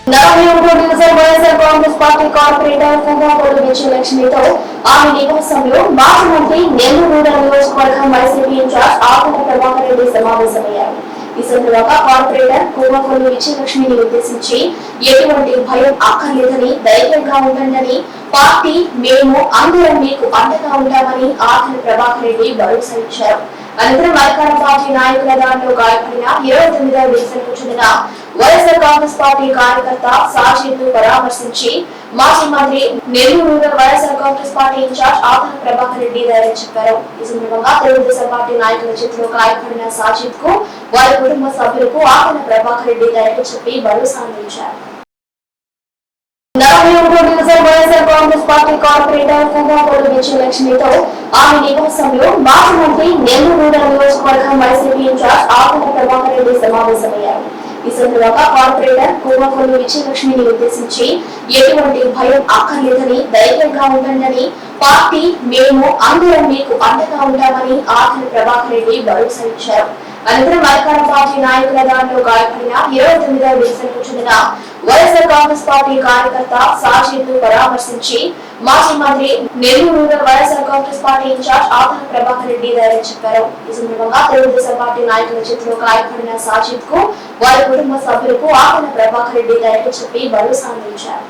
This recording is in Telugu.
వైఎస్ఆర్ కాంగ్రెస్ పార్టీ కార్పొరేటర్ కుంభకోటి విజయలక్ష్మితో ఆమె నివాసంలో మాజీ మంత్రి నెల్లూరు రూరల్ నియోజకవర్గం వైసీపీ ఇన్ఛార్జ్ ఆకుల ప్రభాకర్ రెడ్డి సమావేశమయ్యారు. ఈ సందర్భంగా కార్పొరేటర్ కుంభకోటి విజయలక్ష్మిని ఉద్దేశించి ఎటువంటి భయం అక్కర్లేదని, ధైర్యంగా ఉండండి, పార్టీ మేము అందరం మీకు అండగా ఉంటామని ఆకుల ప్రభాకర్ రెడ్డి భరోసా ఇచ్చారు. అనంతరం అధికార పార్టీ నాయకుల దాడిలో గాయపడిన 29వ డివిజన్కు చెందిన వైఎస్ఆర్ కాంగ్రెస్ పార్టీ కార్యకర్త సాజిద్ ను పరామర్శించి మాజీ మంత్రి Nellore rural YSR Congress party incharge Akula Prabhakar Reddy ధైర్యం చెప్పారు. ఈ సందర్భంగా తెలుగుదేశం పార్టీ నాయకుల చేతిలో గాయపడిన సాజిద్ కు వారి కుటుంబ సభ్యులకు ఆకుల ప్రభాకర్ రెడ్డి ధైర్యం చెప్పి భరోసా అందించారు. వైఎస్ఆర్ కాంగ్రెస్ పార్టీ కార్పొరేటర్ కుంభకోటి విజయలక్ష్మితో ఆమె నివాసంలో మాజీ మంత్రి నెల్లూరు రూరల్ నియోజకవర్గం వైసీపీ ఇన్ఛార్జ్ ఆకుల ప్రభాకర్ రెడ్డి సమావేశమయ్యారు. ఈ సందర్భంగా కార్పొరేటర్ కుంభకోటి విజయలక్ష్మిని ఉద్దేశించి ఎటువంటి భయం అక్కర్లేదని, ధైర్యంగా ఉండండి, పార్టీ మేము అందరం మీకు అండగా ఉంటామని ఆకుల ప్రభాకర్ రెడ్డి భరోసా ఇచ్చారు. అనంతరం అధికార పార్టీ నాయకుల దాడిలో గాయపడిన 29వ డివిజన్కు చెందిన వైఎస్ఆర్ కాంగ్రెస్ పార్టీ కార్యకర్త సాజిద్ ను పరామర్శించి మాజీ మంత్రి Nellore rural YSR Congress party incharge Akula Prabhakar Reddy ధైర్యం చెప్పారు. ఈ సందర్భంగా తెలుగుదేశం పార్టీ నాయకుల చేతిలో గాయపడిన సాజిద్ కు వారి కుటుంబ సభ్యులకు ఆకుల ప్రభాకర్ రెడ్డి ధైర్యం చెప్పి భరోసా అందించారు.